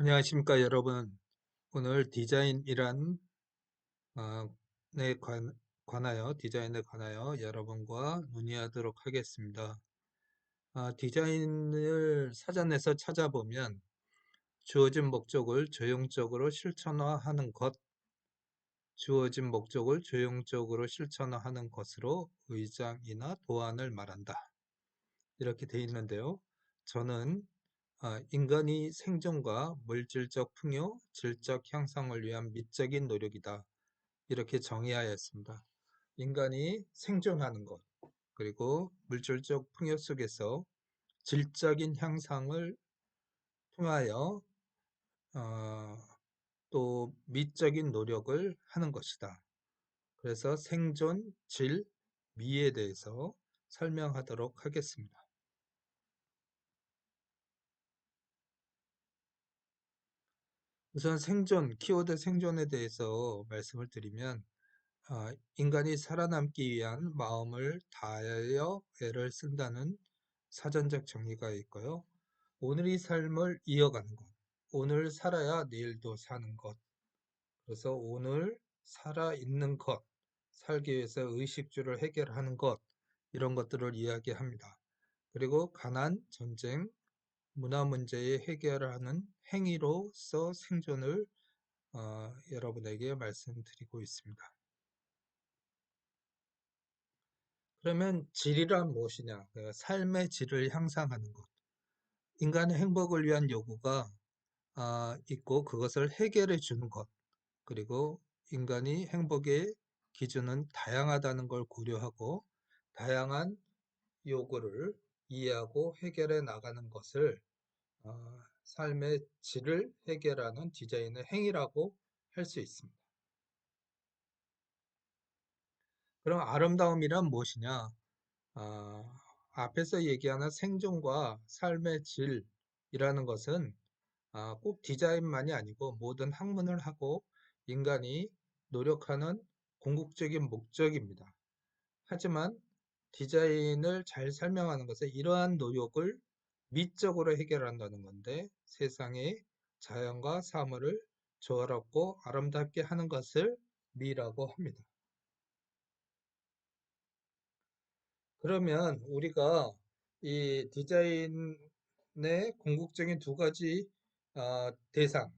안녕하십니까 여러분. 오늘 디자인이란 어, 에 관하여 디자인에 관하여 여러분과 논의하도록 하겠습니다. 디자인을 사전에서 찾아보면 주어진 목적을 조형적으로 실천화하는 것, 주어진 목적을 조형적으로 실천화하는 것으로 의장이나 도안을 말한다. 이렇게 되어 있는데요. 저는 인간이 생존과 물질적 풍요, 질적 향상을 위한 미적인 노력이다. 이렇게 정의하였습니다. 인간이 생존하는 것, 그리고 물질적 풍요 속에서 질적인 향상을 통하여 또 미적인 노력을 하는 것이다. 그래서 생존, 질, 미에 대해서 설명하도록 하겠습니다. 우선 생존, 키워드 생존에 대해서 말씀을 드리면 인간이 살아남기 위한 마음을 다하여 애를 쓴다는 사전적 정의가 있고요. 오늘의 삶을 이어가는 것, 오늘 살아야 내일도 사는 것, 그래서 오늘 살아있는 것, 살기 위해서 의식주를 해결하는 것, 이런 것들을 이야기합니다. 그리고 가난, 전쟁, 문화 문제의 해결을 하는 행위로서 생존을 여러분에게 말씀드리고 있습니다. 그러면 질이란 무엇이냐? 삶의 질을 향상하는 것. 인간의 행복을 위한 요구가 있고 그것을 해결해 주는 것. 그리고 인간이 행복의 기준은 다양하다는 걸 고려하고 다양한 요구를 이해하고 해결해 나가는 것을 삶의 질을 해결하는 디자인의 행위라고 할 수 있습니다. 그럼 아름다움이란 무엇이냐? 앞에서 얘기하는 생존과 삶의 질이라는 것은 꼭 디자인만이 아니고 모든 학문을 하고 인간이 노력하는 궁극적인 목적입니다. 하지만 디자인을 잘 설명하는 것은 이러한 노력을 미적으로 해결한다는 건데 세상의 자연과 사물을 조화롭고 아름답게 하는 것을 미라고 합니다. 그러면 우리가 이 디자인의 궁극적인 두 가지 대상,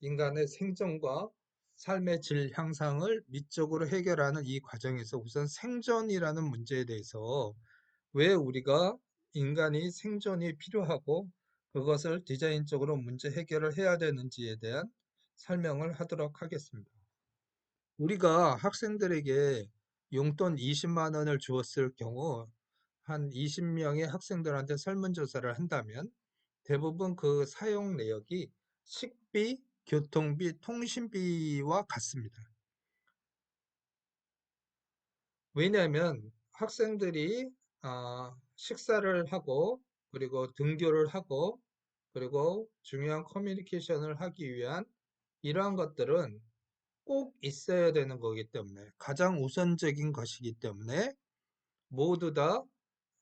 인간의 생존과 삶의 질 향상을 미적으로 해결하는 이 과정에서 우선 생존이라는 문제에 대해서 왜 우리가 인간이 생존이 필요하고 그것을 디자인적으로 문제 해결을 해야 되는지에 대한 설명을 하도록 하겠습니다. 우리가 학생들에게 용돈 20만 원을 주었을 경우 한 20명의 학생들한테 설문조사를 한다면 대부분 그 사용 내역이 식비, 교통비, 통신비와 같습니다. 왜냐하면 학생들이 식사를 하고 그리고 등교를 하고 그리고 중요한 커뮤니케이션을 하기 위한 이러한 것들은 꼭 있어야 되는 거기 때문에 가장 우선적인 것이기 때문에 모두 다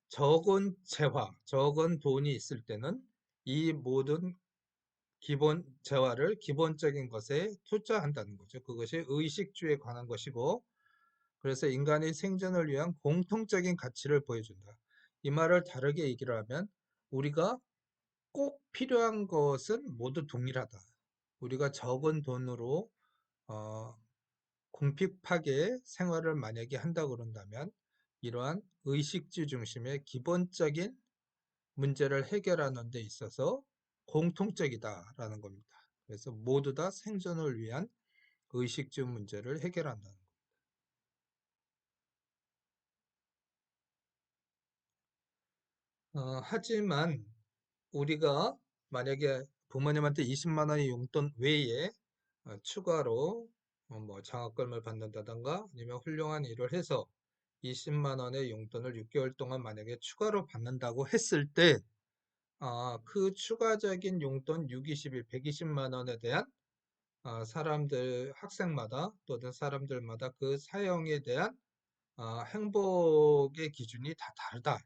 적은 재화, 적은 돈이 있을 때는 이 모든 기본 재화를 기본적인 것에 투자한다는 거죠. 그것이 의식주에 관한 것이고 그래서 인간의 생존을 위한 공통적인 가치를 보여준다. 이 말을 다르게 얘기를 하면 우리가 꼭 필요한 것은 모두 동일하다. 우리가 적은 돈으로 어, 궁핍하게 생활을 만약에 한다 그런다면 이러한 의식주 중심의 기본적인 문제를 해결하는 데 있어서 공통적이다라는 겁니다. 그래서 모두 다 생존을 위한 의식주 문제를 해결한다는 겁니다. 하지만 우리가 만약에 부모님한테 20만 원의 용돈 외에 추가로 뭐 장학금을 받는다던가 아니면 훌륭한 일을 해서 20만 원의 용돈을 6개월 동안 만약에 추가로 받는다고 했을 때 그 추가적인 용돈 6, 21, 120만 원에 대한 사람들 학생마다 또는 사람들마다 그 사용에 대한 행복의 기준이 다 다르다.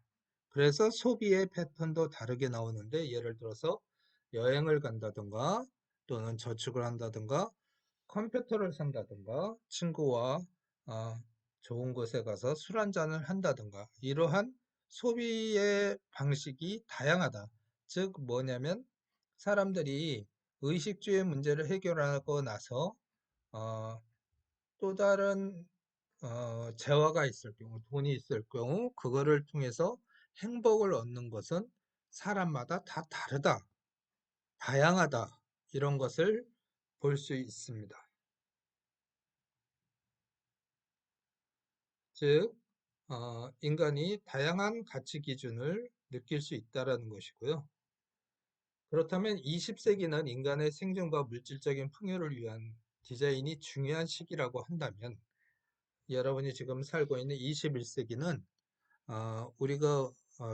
그래서 소비의 패턴도 다르게 나오는데 예를 들어서 여행을 간다던가 또는 저축을 한다든가 컴퓨터를 산다든가 친구와 어, 좋은 곳에 가서 술 한잔을 한다든가 이러한 소비의 방식이 다양하다. 즉 뭐냐면 사람들이 의식주의 문제를 해결하고 나서 어, 또 다른 재화가 있을 경우, 돈이 있을 경우 그거를 통해서 행복을 얻는 것은 사람마다 다 다르다, 다양하다 이런 것을 볼 수 있습니다. 즉 인간이 다양한 가치 기준을 느낄 수 있다라는 것이고요. 그렇다면 20세기는 인간의 생존과 물질적인 풍요를 위한 디자인이 중요한 시기라고 한다면 여러분이 지금 살고 있는 21세기는 우리가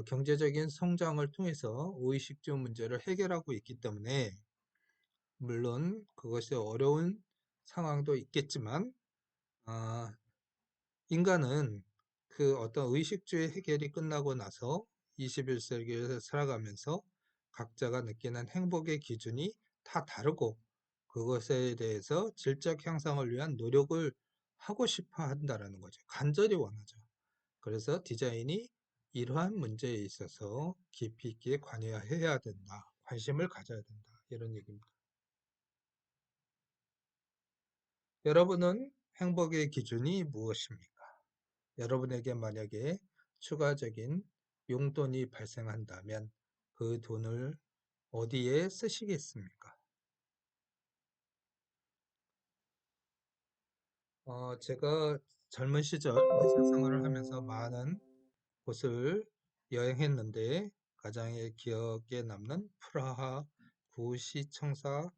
경제적인 성장을 통해서 의식주 문제를 해결하고 있기 때문에 물론 그것이 어려운 상황도 있겠지만 아, 인간은 그 어떤 의식주의 해결이 끝나고 나서 21세기를 살아가면서 각자가 느끼는 행복의 기준이 다 다르고 그것에 대해서 질적 향상을 위한 노력을 하고 싶어 한다라는 거죠. 간절히 원하죠. 그래서 디자인이 이러한 문제에 있어서 깊이 있게 관여해야 된다. 관심을 가져야 된다. 이런 얘기입니다. 여러분은 행복의 기준이 무엇입니까? 여러분에게 만약에 추가적인 용돈이 발생한다면 그 돈을 어디에 쓰시겠습니까? 제가 젊은 시절 회사 생활을 하면서 많은 곳을 여행했는데 가장 기억에 남는 프라하 구시청사입니다.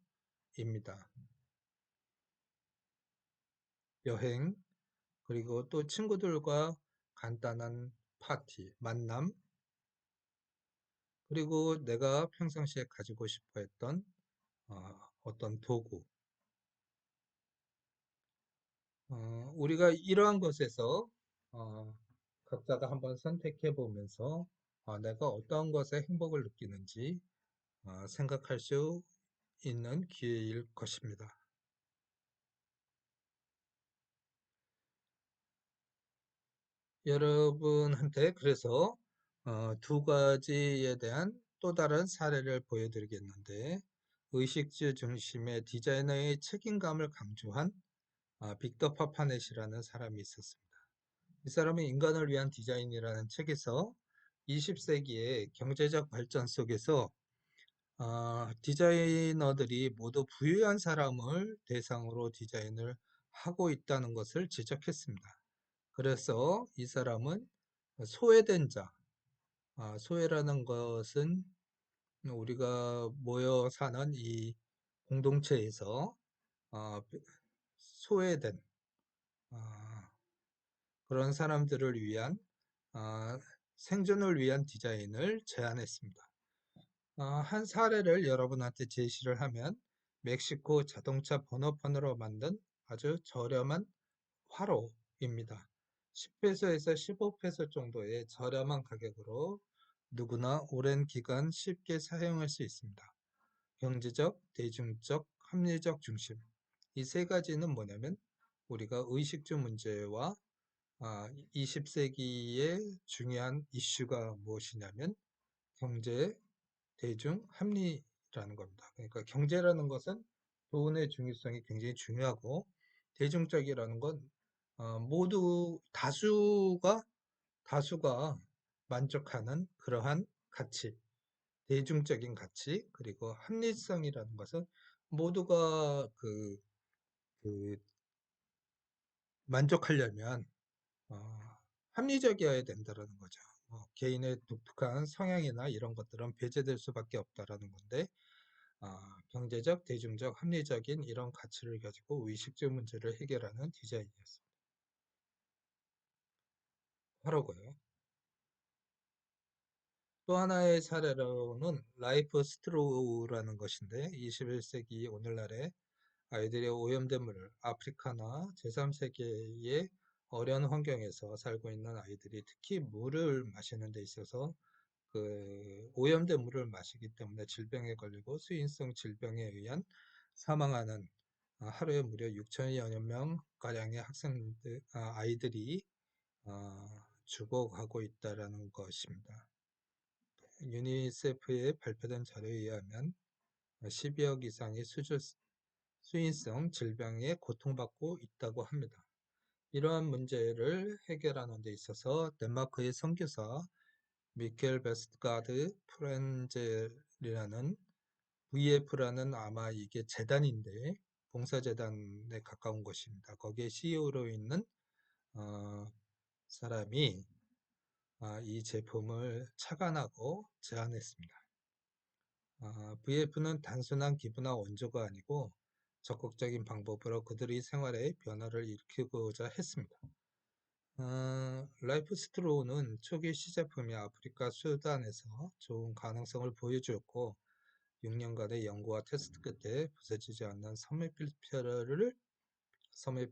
여행, 그리고 또 친구들과 간단한 파티, 만남, 그리고 내가 평상시에 가지고 싶어 했던 어떤 도구, 우리가 이러한 것에서 어, 각자가 한번 선택해 보면서 내가 어떤 것에 행복을 느끼는지 생각할 수 있는 기회일 것입니다. 여러분한테 그래서 두 가지에 대한 또 다른 사례를 보여드리겠는데 의식주 중심의 디자이너의 책임감을 강조한 빅터 파파넷이라는 사람이 있었습니다. 이 사람은 인간을 위한 디자인이라는 책에서 20세기의 경제적 발전 속에서 디자이너들이 모두 부유한 사람을 대상으로 디자인을 하고 있다는 것을 지적했습니다. 그래서 이 사람은 소외된 자, 소외라는 것은 우리가 모여 사는 이 공동체에서 어, 소외된 어, 그런 사람들을 위한 어, 생존을 위한 디자인을 제안했습니다. 한 사례를 여러분한테 제시를 하면 멕시코 자동차 번호판으로 만든 아주 저렴한 화로입니다. 10페소에서 15페소 정도의 저렴한 가격으로 누구나 오랜 기간 쉽게 사용할 수 있습니다. 경제적, 대중적, 합리적 중심. 이 세 가지는 뭐냐면 우리가 의식주 문제와 20세기의 중요한 이슈가 무엇이냐면 경제, 대중, 합리라는 겁니다. 그러니까 경제라는 것은 돈의 중요성이 굉장히 중요하고 대중적이라는 건 모두 다수가 만족하는 그러한 가치, 대중적인 가치, 그리고 합리성이라는 것은 모두가 그 만족하려면 어, 합리적이어야 된다라는 거죠. 개인의 독특한 성향이나 이런 것들은 배제될 수밖에 없다라는 건데 경제적, 대중적, 합리적인 이런 가치를 가지고 의식적 문제를 해결하는 디자인이었습니다. 화로고요. 또 하나의 사례로는 라이프 스트로우라는 것인데 21세기 오늘날에 아이들의 오염된 물을 아프리카나 제3세계의 어려운 환경에서 살고 있는 아이들이 특히 물을 마시는 데 있어서 그 오염된 물을 마시기 때문에 질병에 걸리고 수인성 질병에 의한 사망하는 하루에 무려 6천여 명가량의 아이들이 죽어가고 있다라는 것입니다. 유니세프의 발표된 자료에 의하면 12억 이상의 수인성 질병에 고통받고 있다고 합니다. 이러한 문제를 해결하는 데 있어서 덴마크의 선교사 미켈 베스트가드 프렌젤이라는 VF라는 아마 이게 재단인데 봉사재단에 가까운 것입니다. 거기에 CEO로 있는 사람이 이 제품을 착안하고 제안했습니다. VF는 단순한 기부나 원조가 아니고 적극적인 방법으로 그들의 생활에 변화를 일으키고자 했습니다. 라이프 스트로우는 초기 시제품이 아프리카 수단에서 좋은 가능성을 보여주었고 6년간의 연구와 테스트 끝에 부서지지 않는 섬유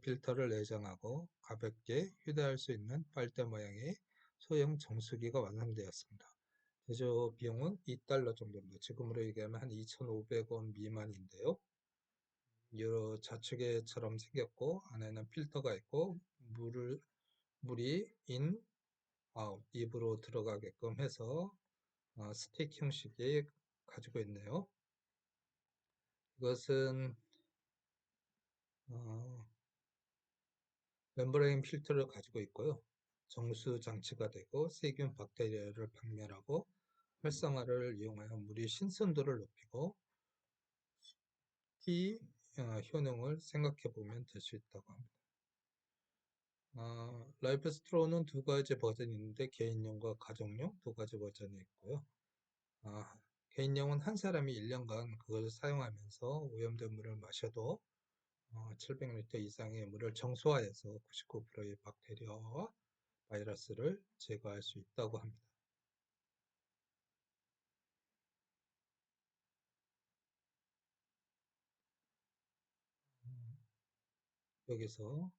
필터를 내장하고 가볍게 휴대할 수 있는 빨대 모양의 소형 정수기가 완성되었습니다. 제조 비용은 $2 정도입니다. 지금으로 얘기하면 한 2,500원 미만인데요. 여러 자축에처럼 생겼고 안에는 필터가 있고 물이 인, 아웃, 입으로 들어가게끔 해서 스틱 형식이 가지고 있네요. 이것은 멤브레인 필터를 가지고 있고요. 정수 장치가 되고 세균, 박테리아를 박멸하고 활성화를 이용하여 물의 신선도를 높이고 티 효능을 생각해 보면 될 수 있다고 합니다. 라이프 스트로우는 두 가지 버전이 있는데 개인용과 가정용 두 가지 버전이 있고요. 개인용은 한 사람이 1년간 그걸 사용하면서 오염된 물을 마셔도 700리터 이상의 물을 정수화해서 99%의 박테리아와 바이러스를 제거할 수 있다고 합니다. 여기서